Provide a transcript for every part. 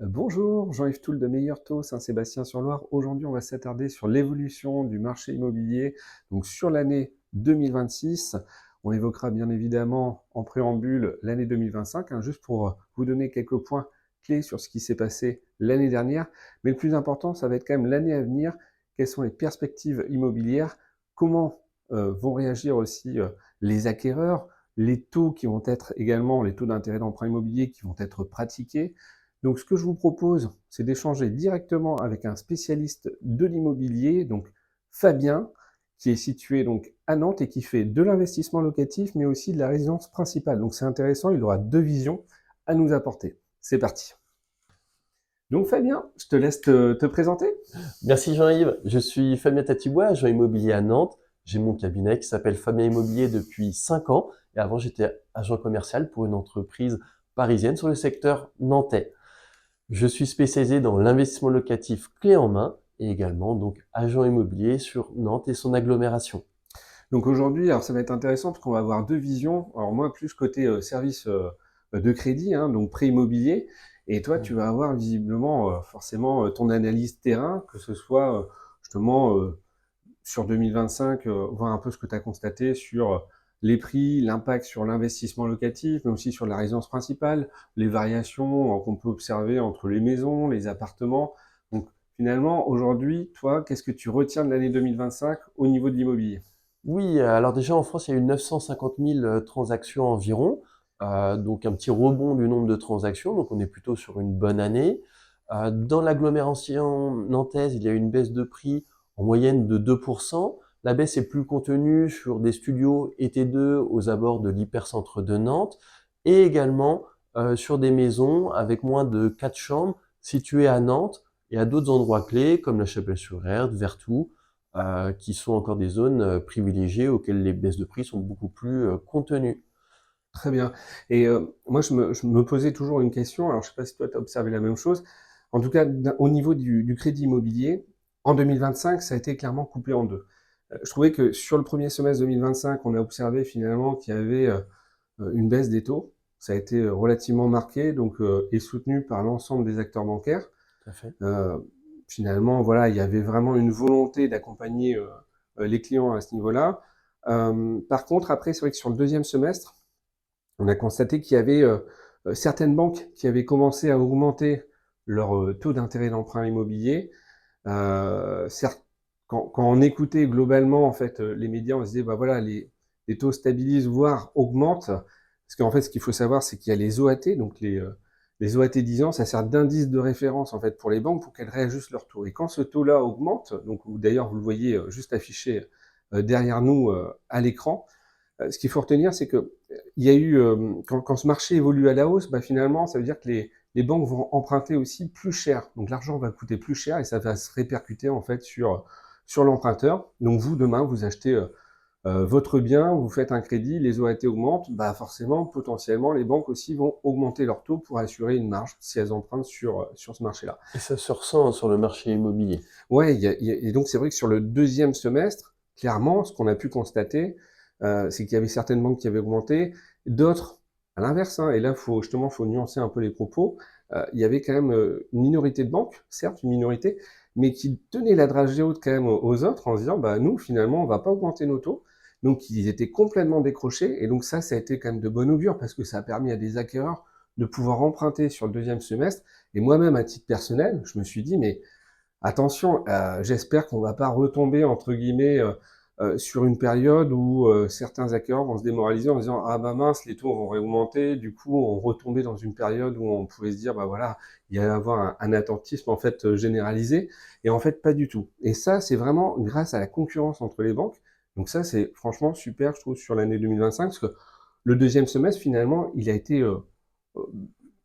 Bonjour, Jean-Yves Toul de Meilleur Taux, Saint-Sébastien-sur-Loire. Aujourd'hui, on va s'attarder sur l'évolution du marché immobilier, donc sur l'année 2026. On évoquera bien évidemment en préambule l'année 2025, juste pour vous donner quelques points clés sur ce qui s'est passé l'année dernière. Mais le plus important, ça va être quand même l'année à venir. Quelles sont les perspectives immobilières? Comment vont réagir aussi les acquéreurs? Les taux qui vont être également, les taux d'intérêt d'emprunt immobilier qui vont être pratiqués. Donc, ce que je vous propose, c'est d'échanger directement avec un spécialiste de l'immobilier, donc Fabien, qui est situé donc à Nantes et qui fait de l'investissement locatif, mais aussi de la résidence principale. Donc, c'est intéressant, il aura deux visions à nous apporter. C'est parti. Donc, Fabien, je te laisse te présenter. Merci Jean-Yves, je suis Fabien Tatibois, agent immobilier à Nantes. J'ai mon cabinet qui s'appelle Fabien Immobilier depuis 5 ans et avant j'étais agent commercial pour une entreprise parisienne sur le secteur nantais. Je suis spécialisé dans l'investissement locatif clé en main et également donc agent immobilier sur Nantes et son agglomération. Donc aujourd'hui, alors ça va être intéressant parce qu'on va avoir deux visions. Alors moi, plus côté service de crédit, donc prêt immobilier. Et toi, tu vas avoir visiblement forcément ton analyse terrain, que ce soit justement sur 2025, voir un peu ce que tu as constaté sur les prix, l'impact sur l'investissement locatif, mais aussi sur la résidence principale, les variations qu'on peut observer entre les maisons, les appartements. Donc finalement, aujourd'hui, toi, qu'est-ce que tu retiens de l'année 2025 au niveau de l'immobilier? Oui, alors déjà en France, il y a eu 950 000 transactions environ, donc un petit rebond du nombre de transactions, donc on est plutôt sur une bonne année. Dans l'agglomération nantaise, il y a eu une baisse de prix en moyenne de 2%. La baisse est plus contenue sur des studios et T2 aux abords de l'hypercentre de Nantes et également sur des maisons avec moins de 4 chambres situées à Nantes et à d'autres endroits clés comme la Chapelle-sur-Erdre, Vertou, qui sont encore des zones privilégiées auxquelles les baisses de prix sont beaucoup plus contenues. Très bien. Et moi, je me posais toujours une question. Alors, je ne sais pas si toi, tu as observé la même chose. En tout cas, au niveau du crédit immobilier, en 2025, ça a été clairement coupé en deux. Je trouvais que sur le premier semestre 2025, on a observé finalement qu'il y avait une baisse des taux. Ça a été relativement marqué donc, et soutenu par l'ensemble des acteurs bancaires. Tout à fait. Euh, Finalement, voilà, il y avait vraiment une volonté d'accompagner les clients à ce niveau-là. Par contre, après, c'est vrai que sur le deuxième semestre, on a constaté qu'il y avait certaines banques qui avaient commencé à augmenter leur taux d'intérêt d'emprunt immobilier. Certes, quand on écoutait globalement en fait les médias, on se disait bah voilà les taux stabilisent voire augmentent. Parce qu'en fait, ce qu'il faut savoir, c'est qu'il y a les OAT, donc les OAT 10 ans, ça sert d'indice de référence en fait pour les banques pour qu'elles réajustent leur taux. Et quand ce taux-là augmente, donc d'ailleurs vous le voyez juste affiché derrière nous à l'écran, ce qu'il faut retenir, c'est que il y a eu quand ce marché évolue à la hausse, bah, finalement, ça veut dire que les banques vont emprunter aussi plus cher. Donc l'argent va coûter plus cher et ça va se répercuter en fait sur l'emprunteur. Donc vous demain, vous achetez votre bien, vous faites un crédit, les OAT augmentent, bah forcément, potentiellement, les banques aussi vont augmenter leur taux pour assurer une marge si elles empruntent sur ce marché-là. Et ça se ressent sur le marché immobilier. Ouais, et donc c'est vrai que sur le deuxième semestre, clairement, ce qu'on a pu constater, c'est qu'il y avait certaines banques qui avaient augmenté, d'autres à l'inverse, et là, faut nuancer un peu les propos. Il y avait quand même une minorité de banques, certes, une minorité, mais qui tenaient la dragée haute quand même aux autres en se disant, bah nous, finalement, on va pas augmenter nos taux. Donc, ils étaient complètement décrochés, et donc ça a été quand même de bon augure parce que ça a permis à des acquéreurs de pouvoir emprunter sur le deuxième semestre. Et moi-même, à titre personnel, je me suis dit, mais attention, j'espère qu'on va pas retomber entre guillemets sur une période où certains acquéreurs vont se démoraliser en disant ah bah mince les taux vont réaugmenter, du coup on retombait dans une période où on pouvait se dire bah voilà il y allait avoir un attentisme en fait généralisé et en fait pas du tout. Et ça c'est vraiment grâce à la concurrence entre les banques. Donc ça c'est franchement super je trouve sur l'année 2025 parce que le deuxième semestre finalement il a été euh,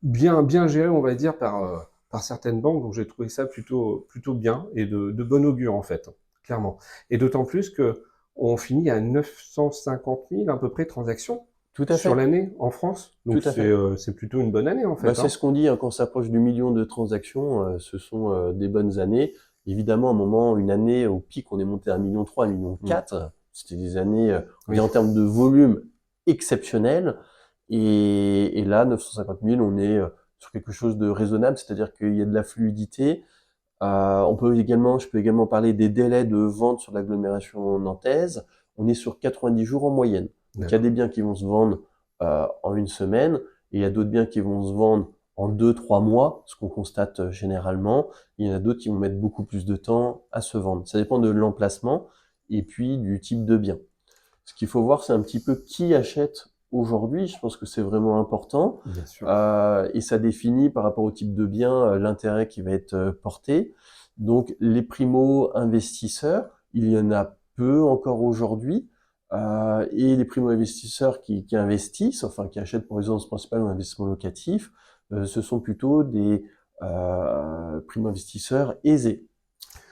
bien géré, on va dire, par certaines banques. Donc j'ai trouvé ça plutôt bien et de bon augure en fait, clairement. Et d'autant plus que on finit à 950 000 à peu près transactions Tout à sur fait, l'année en France. tout Donc à fait. c'est plutôt une bonne année en Bah, fait. c'est ce qu'on dit quand on s'approche du million de transactions, ce sont des bonnes années. Évidemment, à un moment, une année au pic, on est monté à 1,3 million, 1,4 Mm. million. C'était des années, on va Oui. dire en termes de volume exceptionnels. Et là, 950 000, on est sur quelque chose de raisonnable, c'est-à-dire qu'il y a de la fluidité. Je peux également parler des délais de vente sur l'agglomération nantaise. On est sur 90 jours en moyenne. Donc il y a D'accord. des biens qui vont se vendre en une semaine, et il y a d'autres biens qui vont se vendre en 2, 3 mois, ce qu'on constate généralement. Il y en a d'autres qui vont mettre beaucoup plus de temps à se vendre. Ça dépend de l'emplacement et puis du type de bien. Ce qu'il faut voir, c'est un petit peu qui achète aujourd'hui. Je pense que c'est vraiment important. Bien sûr. Et ça définit par rapport au type de bien l'intérêt qui va être porté. Donc les primo-investisseurs, il y en a peu encore aujourd'hui. Et les primo-investisseurs qui investissent, enfin qui achètent pour résidence principale ou investissement locatif, ce sont plutôt des primo-investisseurs aisés.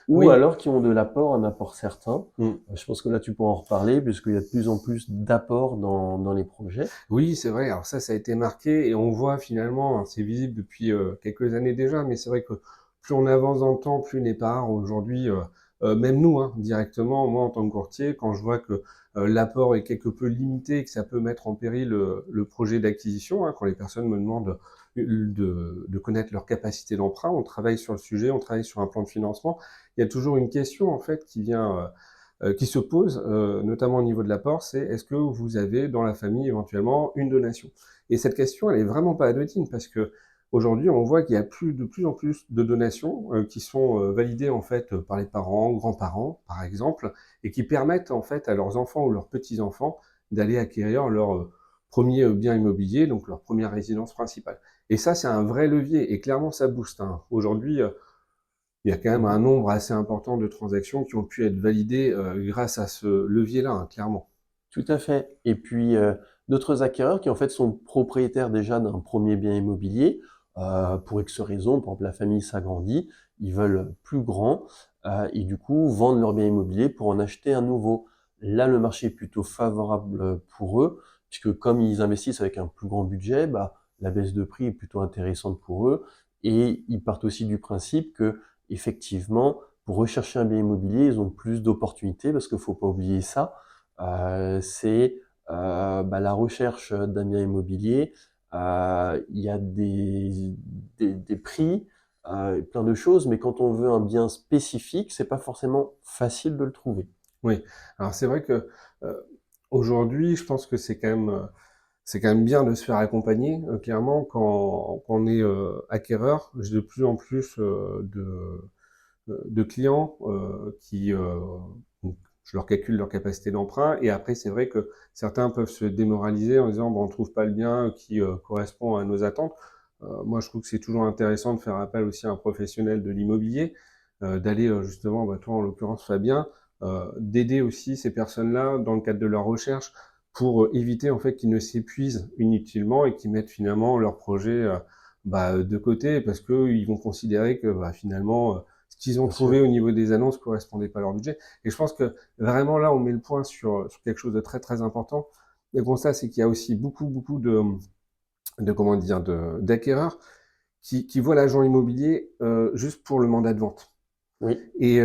Ou Oui. alors qui ont de l'apport, un apport certain. Mm. Je pense que là, tu pourras en reparler, puisqu'il y a de plus en plus d'apports dans les projets. Oui, c'est vrai. Alors ça a été marqué et on voit finalement, hein, c'est visible depuis quelques années déjà, mais c'est vrai que plus on avance dans le temps, plus n'est pas rare aujourd'hui. Même nous, hein, directement, moi en tant que courtier, quand je vois que l'apport est quelque peu limité et que ça peut mettre en péril le projet d'acquisition, hein, quand les personnes me demandent de connaître leur capacité d'emprunt, on travaille sur le sujet, on travaille sur un plan de financement. Il y a toujours une question en fait qui vient qui se pose, notamment au niveau de l'apport, c'est est-ce que vous avez dans la famille éventuellement une donation? Et cette question, elle est vraiment pas anodine parce que aujourd'hui, on voit qu'il y a de plus en plus de donations qui sont validées en fait par les parents, grands-parents, par exemple, et qui permettent en fait à leurs enfants ou leurs petits-enfants d'aller acquérir leur premier bien immobilier, donc leur première résidence principale. Et ça, c'est un vrai levier et clairement, ça booste, hein. Aujourd'hui, il y a quand même un Mhm. nombre assez important de transactions qui ont pu être validées grâce à ce levier-là, hein, clairement. Tout à fait. Et puis, d'autres acquéreurs qui, en fait, sont propriétaires déjà d'un premier bien immobilier, pour X raisons, par exemple, la famille s'agrandit, ils veulent plus grand, et du coup, vendent leur bien immobilier pour en acheter un nouveau. Là, le marché est plutôt favorable pour eux, puisque comme ils investissent avec un plus grand budget, bah, la baisse de prix est plutôt intéressante pour eux, et ils partent aussi du principe que, effectivement, pour rechercher un bien immobilier, ils ont plus d'opportunités, parce qu'il faut pas oublier ça, c'est la recherche d'un bien immobilier. Il y a des prix, plein de choses, mais quand on veut un bien spécifique, c'est pas forcément facile de le trouver. Oui, alors c'est vrai que euh, aujourd'hui, je pense que c'est quand même bien de se faire accompagner. Clairement, quand on est acquéreur, j'ai de plus en plus de clients qui, donc, je leur calcule leur capacité d'emprunt. Et après, c'est vrai que certains peuvent se démoraliser en disant, bon, on ne trouve pas le bien qui correspond à nos attentes. Moi, je trouve que c'est toujours intéressant de faire appel aussi à un professionnel de l'immobilier, d'aller justement, bah, toi en l'occurrence Fabien, d'aider aussi ces personnes-là dans le cadre de leur recherche pour éviter en fait qu'ils ne s'épuisent inutilement et qu'ils mettent finalement leur projet de côté parce qu'ils vont considérer que finalement ce qu'ils ont Bien trouvé sûr. au niveau des annonces correspondait pas à leur budget. Et je pense que vraiment là, on met le point sur quelque chose de très très important. Le constat, c'est qu'il y a aussi beaucoup de comment dire, d'acquéreurs qui voient l'agent immobilier juste pour le mandat de vente. Oui, Et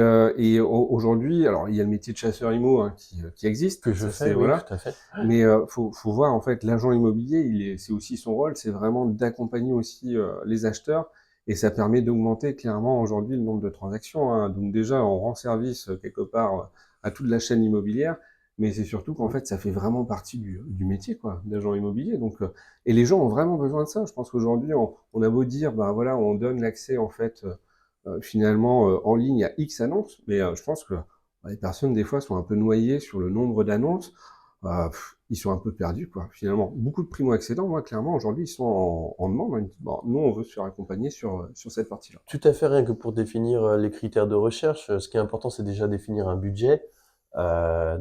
aujourd'hui, alors il y a le métier de chasseur immo hein, qui existe, que je ça fais, c'est oui, voilà, tout à fait. mais faut voir en fait l'agent immobilier, c'est aussi son rôle, c'est vraiment d'accompagner aussi les acheteurs et ça permet d'augmenter clairement aujourd'hui le nombre de transactions, hein. Donc déjà on rend service quelque part à toute la chaîne immobilière, mais c'est surtout qu'en Mhm. fait ça fait vraiment partie du métier quoi, d'agent immobilier. Donc et les gens ont vraiment besoin de ça. Je pense qu'aujourd'hui on a beau dire bah voilà on donne l'accès en fait finalement en ligne à X annonces, mais je pense que les personnes des fois sont un peu noyées sur le nombre d'annonces. Ils sont un peu perdus, quoi. Finalement, beaucoup de primo-accédants, moi, clairement, aujourd'hui, ils sont en demande, hein. Ils disent, bon, nous, on veut se faire accompagner sur cette partie-là. Tout à fait, rien que pour définir les critères de recherche, ce qui est important, c'est déjà définir un budget. Un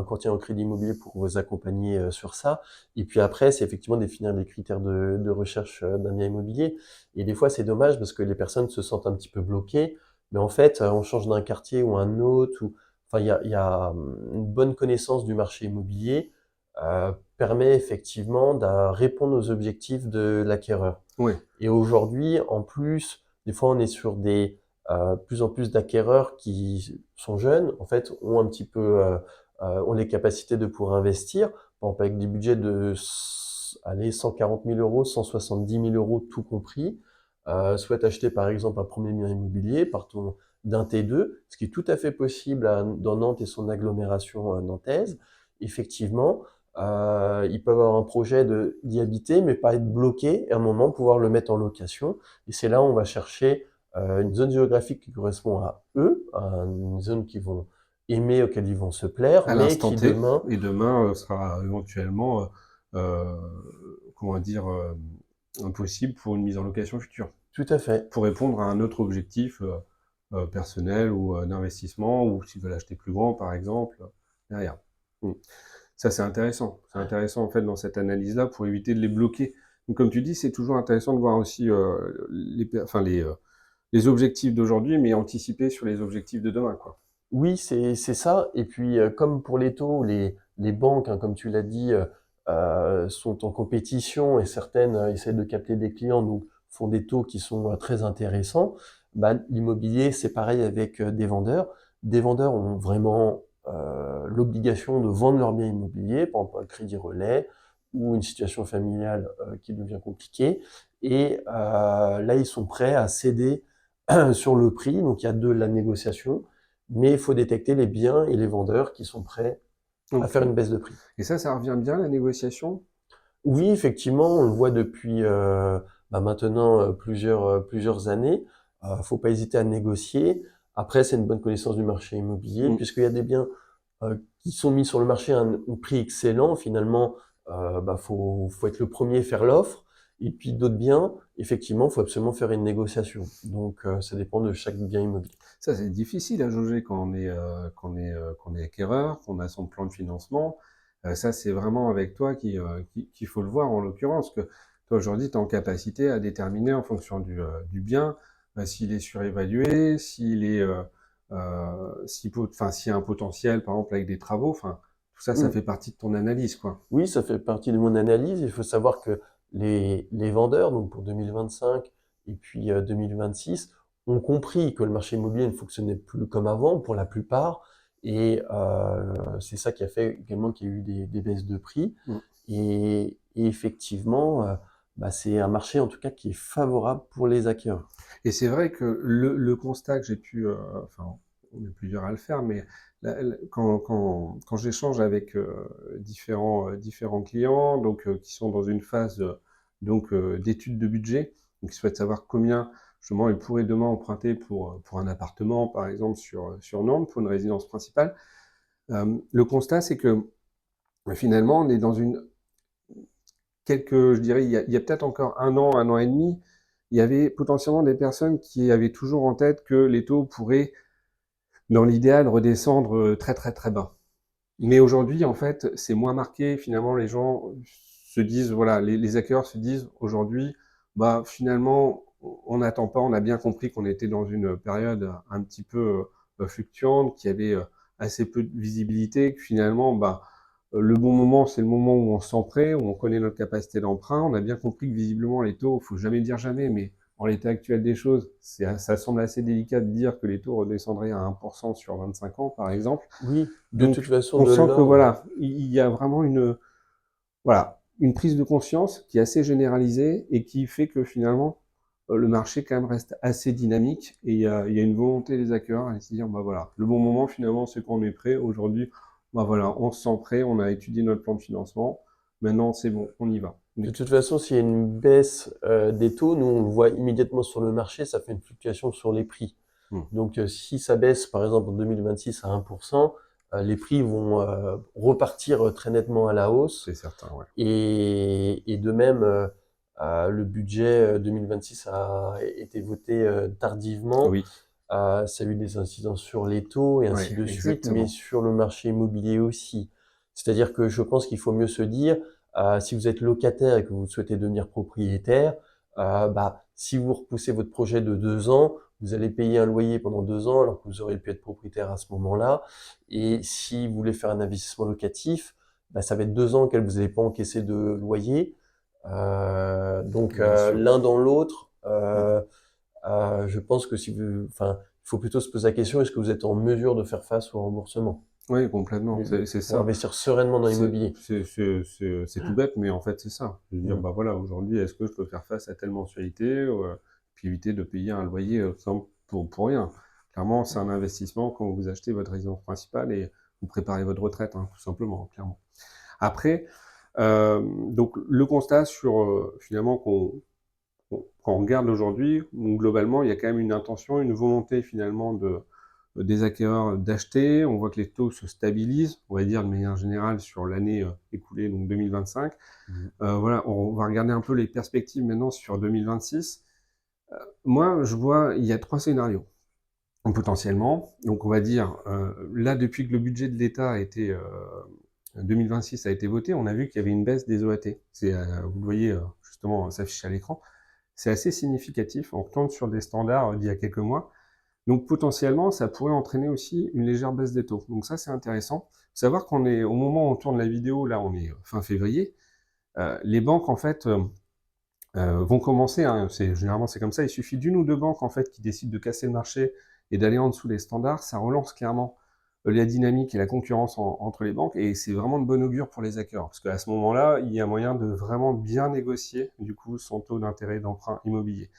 courtier en crédit immobilier pour vous accompagner sur ça. Et puis après, c'est effectivement définir les critères de recherche d'un bien immobilier. Et des fois, c'est dommage parce que les personnes se sentent un petit peu bloquées. Mais en fait, on change d'un quartier ou un autre. Enfin, il y a une bonne connaissance du marché immobilier permet effectivement de répondre aux objectifs de l'acquéreur. Oui, Et aujourd'hui, en plus, des fois, on est sur des plus en plus d'acquéreurs qui sont jeunes, en fait, ont un petit peu, ont les capacités de pouvoir investir, par exemple avec des budgets de allez, 140 000 euros, 170 000 euros tout compris, souhaitent acheter par exemple un premier bien immobilier, partons d'un T2, ce qui est tout à fait possible dans Nantes et son agglomération nantaise, effectivement, ils peuvent avoir un projet d'y habiter, mais pas être bloqués, et à un moment pouvoir le mettre en location. Et c'est là où on va chercher une zone géographique qui correspond à eux, à une zone qu'ils vont aimer, auquel ils vont se plaire, À mais l'instant qui T, demain, et demain sera éventuellement, comment dire, impossible pour une mise en location future, tout à fait. pour répondre à un autre objectif personnel ou d'investissement, ou s'ils veulent acheter plus grand, par exemple, derrière. Mm. Ça, c'est intéressant. C'est intéressant, en fait, dans cette analyse-là, pour éviter de les bloquer. Donc, comme tu dis, c'est toujours intéressant de voir aussi les objectifs d'aujourd'hui, mais anticiper sur les objectifs de demain, quoi. Oui, c'est ça. Et puis, comme pour les taux, les banques, hein, comme tu l'as dit, sont en compétition et certaines essaient de capter des clients, donc font des taux qui sont très intéressants. Bah, l'immobilier, c'est pareil avec des vendeurs. Des vendeurs ont vraiment l'obligation de vendre leurs biens immobiliers, par exemple un crédit relais ou une situation familiale qui devient compliquée. Et là, ils sont prêts à céder sur le prix. Donc, il y a de la négociation, mais il faut détecter les biens et les vendeurs qui sont prêts à Ok. faire une baisse de prix. Et ça revient bien, la négociation? Oui, effectivement, on le voit depuis maintenant plusieurs années. Faut pas hésiter à négocier. Après, c'est une bonne connaissance du marché immobilier, Mm. puisqu'il y a des biens qui sont mis sur le marché à un prix excellent. Finalement, faut être le premier à faire l'offre. Et puis d'autres biens, effectivement, faut absolument faire une négociation. Donc, ça dépend de chaque bien immobilier. Ça, c'est difficile à jauger quand on est acquéreur, qu'on a son plan de financement. Ça, c'est vraiment avec toi qu'il faut le voir, en l'occurrence, que toi, aujourd'hui, tu es en capacité à déterminer en fonction du bien, s'il est surévalué, s'il y a un potentiel, par exemple, avec des travaux. Enfin, tout ça, ça Hmm. fait partie de ton analyse, quoi. Oui, ça fait partie de mon analyse. Il faut savoir que les vendeurs, donc pour 2025 et puis 2026, ont compris que le marché immobilier ne fonctionnait plus comme avant pour la plupart. Et c'est ça qui a fait également qu'il y a eu des baisses de prix. Mm. Et effectivement, c'est un marché en tout cas qui est favorable pour les acquéreurs. Et c'est vrai que le constat que j'ai pu, enfin, on est plusieurs à le faire, mais quand j'échange avec différents clients, donc qui sont dans une phase d'étude de budget, donc qui souhaitent savoir combien justement ils pourraient demain emprunter pour un appartement, par exemple sur Nantes, pour une résidence principale. Le constat, c'est que finalement, on est dans je dirais, il y a peut-être encore un an et demi, il y avait potentiellement des personnes qui avaient toujours en tête que les taux pourraient, dans l'idéal, redescendre très très très bas. Mais aujourd'hui, en fait, c'est moins marqué. Finalement, les gens se disent, voilà, les acquéreurs se disent aujourd'hui, bah finalement, on n'attend pas. On a bien compris qu'on était dans une période un petit peu fluctuante, qui avait assez peu de visibilité, que finalement, bah le bon moment, c'est le moment où on se sent prêt, où on connaît notre capacité d'emprunt. On a bien compris que visiblement, les taux, faut jamais dire jamais, mais en l'état actuel des choses, ça semble assez délicat de dire que les taux redescendraient à 1% sur 25 ans, par exemple. Oui, de toute Donc, façon, on de sent que là, voilà, il y a vraiment une prise de conscience qui est assez généralisée et qui fait que finalement, le marché quand même reste assez dynamique, et il y a une volonté des acquéreurs à se dire, bah voilà, le bon moment finalement, c'est qu'on est prêt. Aujourd'hui, bah voilà, on se sent prêt, on a étudié notre plan de financement. Maintenant, c'est bon, on y va. de toute façon, s'il y a une baisse des taux, nous on le voit immédiatement sur le marché, ça fait une fluctuation sur les prix. Hmm, Donc, si ça baisse, par exemple, en 2026 à 1%, les prix vont repartir très nettement à la hausse. c'est certain, ouais. Et de même, le budget 2026 a été voté tardivement. Oui, Ça a eu des incidences sur les taux et ouais, ainsi de suite, mais exactement. sur le marché immobilier aussi. C'est-à-dire que je pense qu'il faut mieux se dire, si vous êtes locataire et que vous souhaitez devenir propriétaire, si vous repoussez votre projet de 2 ans, vous allez payer un loyer pendant 2 ans alors que vous auriez pu être propriétaire à ce moment-là. Et si vous voulez faire un investissement locatif, ça va être 2 ans auxquels vous n'allez pas encaisser de loyer. Donc Bien sûr. l'un dans l'autre, Hmm. je pense que si vous, enfin, il faut plutôt se poser la question, est-ce que vous êtes en mesure de faire face au remboursement? Oui, complètement, c'est Pour ça. investir sereinement dans l'immobilier. C'est tout bête, mais en fait, c'est ça. Je veux dire, Mmh. bah voilà, aujourd'hui, est-ce que je peux faire face à telle mensualité, puis éviter de payer un loyer pour rien. Clairement, c'est un investissement quand vous achetez votre résidence principale et vous préparez votre retraite, hein, tout simplement, clairement. Après, donc le constat sur finalement quand on regarde aujourd'hui, globalement, il y a quand même une intention, une volonté finalement des acquéreurs d'acheter. On voit que les taux se stabilisent, on va dire de manière générale sur l'année écoulée, donc 2025. Mmh. Voilà, on va regarder un peu les perspectives maintenant sur 2026. Moi, je vois, il y a 3 scénarios potentiellement. Donc on va dire, là, depuis que le budget de l'État a été 2026 a été voté, on a vu qu'il y avait une baisse des OAT. Vous le voyez justement s'afficher à l'écran. C'est assez significatif. On retombe sur des standards d'il y a quelques mois. Donc potentiellement, ça pourrait entraîner aussi une légère baisse des taux. Donc ça, c'est intéressant. Faut savoir qu'on est au moment où on tourne la vidéo, là, on est fin février. Les banques, en fait, vont commencer. Hein, généralement, c'est comme ça. Il suffit d'une ou deux banques, en fait, qui décident de casser le marché et d'aller en dessous des standards. Ça relance clairement la dynamique et la concurrence entre les banques. Et c'est vraiment de bon augure pour les acquéreurs. Parce qu'à ce moment-là, il y a moyen de vraiment bien négocier, du coup, son taux d'intérêt d'emprunt immobilier.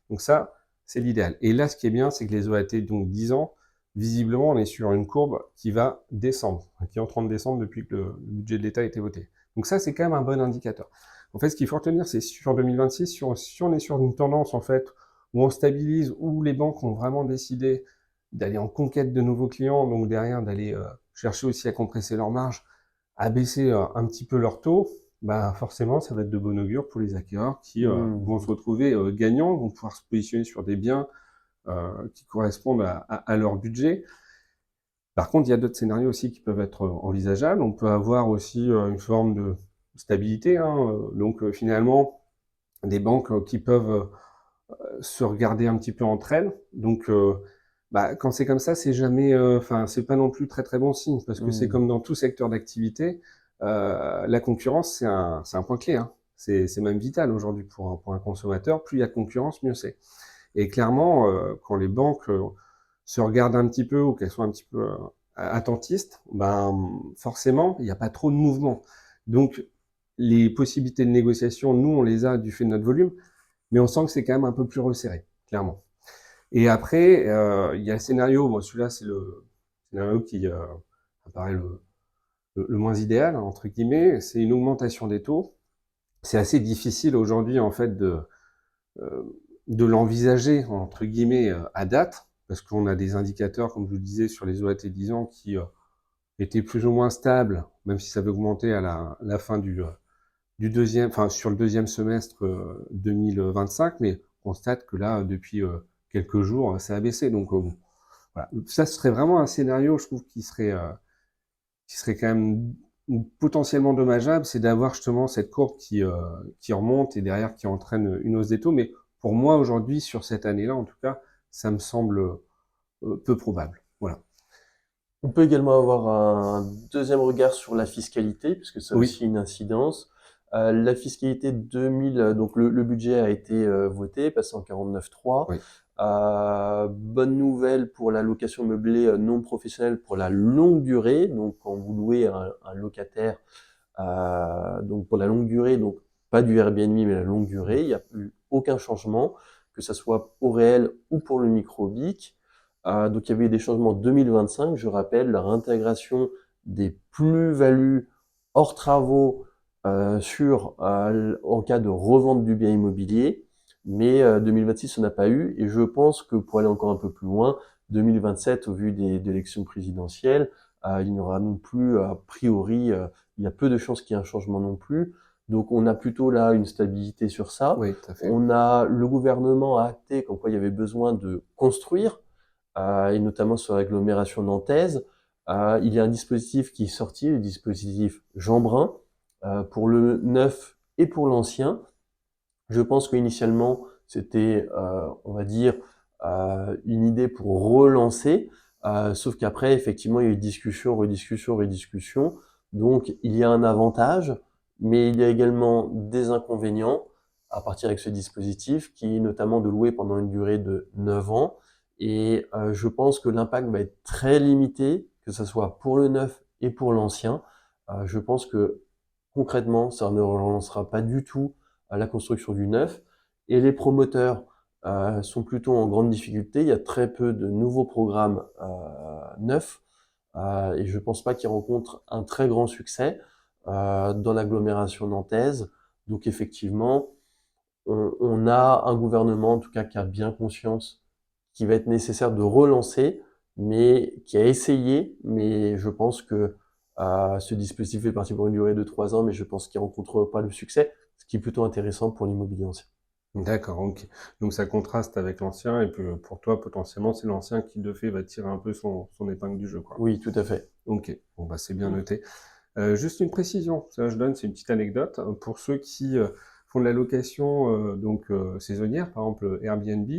Donc ça, c'est l'idéal. Et là, ce qui est bien, c'est que les OAT, donc 10 ans, visiblement, on est sur une courbe qui va descendre, qui est en train de descendre depuis que le budget de l'État a été voté. Donc ça, c'est quand même un bon indicateur. En fait, ce qu'il faut retenir, c'est sur 2026, si on est sur une tendance, en fait, où on stabilise, où les banques ont vraiment décidé d'aller en conquête de nouveaux clients, donc derrière d'aller chercher aussi à compresser leurs marges, à baisser un petit peu leur taux, bah forcément, ça va être de bon augure pour les acquéreurs qui vont se Mmh. retrouver gagnants, vont pouvoir se positionner sur des biens qui correspondent à leur budget. Par contre, il y a d'autres scénarios aussi qui peuvent être envisageables. On peut avoir aussi une forme de stabilité, hein, donc finalement, des banques qui peuvent se regarder un petit peu entre elles. Donc, bah, quand c'est comme ça, c'est jamais, enfin, c'est pas non plus très très bon signe parce que c'est Mmh. comme dans tout secteur d'activité, la concurrence c'est un point clé. Hein. C'est même vital aujourd'hui pour un consommateur. Plus il y a de concurrence, mieux c'est. Et clairement, quand les banques se regardent un petit peu ou qu'elles sont un petit peu attentistes, ben forcément, il n'y a pas trop de mouvement. Donc, les possibilités de négociation, nous, on les a du fait de notre volume, mais on sent que c'est quand même un peu plus resserré, clairement. Et après, il y a le scénario, moi celui-là c'est le scénario qui apparaît le moins idéal, entre guillemets, c'est une augmentation des taux. C'est assez difficile aujourd'hui en fait euh, de l'envisager, entre guillemets, à date, parce qu'on a des indicateurs, comme je vous le disais, sur les OAT 10 ans qui étaient plus ou moins stables, même si ça veut augmenter à la fin du deuxième, enfin sur le deuxième semestre 2025, mais on constate que là, depuis quelques jours, ça a baissé. Donc bon, voilà. Ça serait vraiment un scénario, je trouve, qui serait quand même potentiellement dommageable, c'est d'avoir justement cette courbe qui remonte et derrière qui entraîne une hausse des taux. Mais pour moi, aujourd'hui, sur cette année-là, en tout cas, ça me semble peu probable. Voilà. On peut également avoir un deuxième regard sur la fiscalité, puisque ça a Oui, aussi une incidence. La fiscalité 2000, donc le budget a été voté, passé en 49.3. oui, Bonne nouvelle pour la location meublée non professionnelle pour la longue durée. Donc quand vous louez un locataire, donc pour la longue durée, donc pas du Airbnb mais la longue durée, il n'y a eu aucun changement, que ce soit au réel ou pour le micro-BIC. Donc il y avait eu des changements en 2025, je rappelle, la réintégration des plus-values hors travaux en cas de revente du bien immobilier, mais 2026 ça n'a pas eu, et je pense que pour aller encore un peu plus loin, 2027 au vu des élections présidentielles, il n'y aura non plus a priori, il y a peu de chances qu'il y ait un changement non plus. Donc on a plutôt là une stabilité sur ça. oui, tout à fait. On a le gouvernement a acté comme quoi il y avait besoin de construire, et notamment sur l'agglomération nantaise. Il y a un dispositif qui est sorti, le dispositif Jeanbrun, pour le neuf et pour l'ancien. Je pense qu'initialement, c'était, on va dire, une idée pour relancer, sauf qu'après, effectivement, il y a eu discussion, rediscussion, rediscussion. Donc, il y a un avantage, mais il y a également des inconvénients à partir avec ce dispositif, qui est notamment de louer pendant une durée de 9 ans Et je pense que l'impact va être très limité, que ce soit pour le neuf et pour l'ancien. Je pense que concrètement, ça ne relancera pas du tout la construction du neuf. Et les promoteurs sont plutôt en grande difficulté. Il y a très peu de nouveaux programmes neufs et je pense pas qu'ils rencontrent un très grand succès dans l'agglomération nantaise. Donc effectivement, on a un gouvernement en tout cas qui a bien conscience qu'il va être nécessaire de relancer, mais qui a essayé, mais je pense que ce dispositif est parti pour une durée de 3 ans, mais je pense qu'il ne rencontre pas le succès, ce qui est plutôt intéressant pour l'immobilier ancien. D'accord, ok. Donc ça contraste avec l'ancien, et puis pour toi, potentiellement, c'est l'ancien qui, de fait, va tirer un peu son épingle du jeu, quoi. Oui, tout à fait. Ok, bon, bah, c'est bien noté. Juste une précision, ça je donne, c'est une petite anecdote. Pour ceux qui font de la location saisonnière, par exemple Airbnb,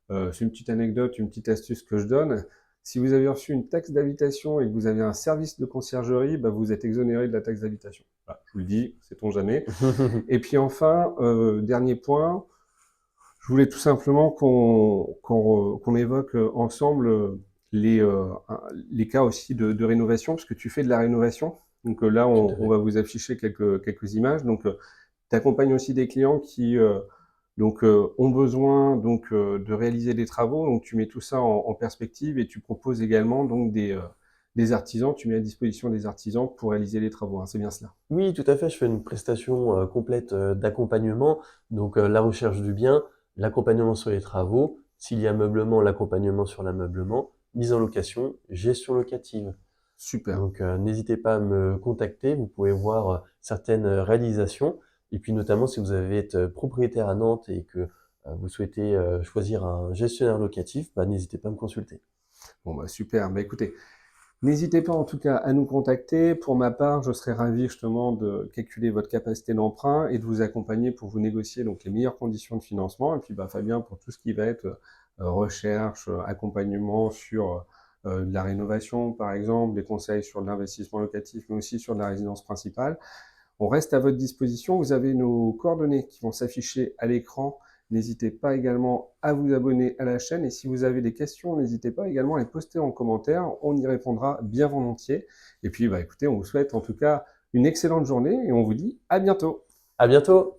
c'est une petite anecdote, une petite astuce que je donne. Si vous avez reçu une taxe d'habitation et que vous avez un service de conciergerie, bah, vous êtes exonéré de la taxe d'habitation. Voilà, je vous le dis, sait-on jamais. Et puis enfin, dernier point, je voulais tout simplement qu'on évoque ensemble les cas aussi de rénovation, parce que tu fais de la rénovation. Donc là, Tout à on fait. va vous afficher quelques images. Donc, tu accompagnes aussi des clients qui ont besoin de réaliser des travaux. Donc, tu mets tout ça en perspective et tu proposes également donc des artisans. Tu mets à disposition des artisans pour réaliser les travaux, hein. C'est bien cela. Oui, tout à fait. Je fais une prestation complète d'accompagnement. Donc la recherche du bien, l'accompagnement sur les travaux, s'il y a meublement, l'accompagnement sur l'ameublement, mise en location, gestion locative. Super. Donc n'hésitez pas à me contacter. Vous pouvez voir certaines réalisations. Et puis notamment si vous avez être propriétaire à Nantes et que vous souhaitez choisir un gestionnaire locatif, bah, n'hésitez pas à me consulter. Bon, bah, super. Bah, écoutez, n'hésitez pas en tout cas à nous contacter. Pour ma part, je serai ravi justement de calculer votre capacité d'emprunt et de vous accompagner pour vous négocier donc les meilleures conditions de financement. Et puis bah, Fabien, pour tout ce qui va être recherche, accompagnement sur de la rénovation par exemple, des conseils sur de l'investissement locatif, mais aussi sur de la résidence principale. On reste à votre disposition. Vous avez nos coordonnées qui vont s'afficher à l'écran. N'hésitez pas également à vous abonner à la chaîne. Et si vous avez des questions, n'hésitez pas également à les poster en commentaire. On y répondra bien volontiers. Et puis, bah, écoutez, on vous souhaite en tout cas une excellente journée et on vous dit à bientôt. À bientôt!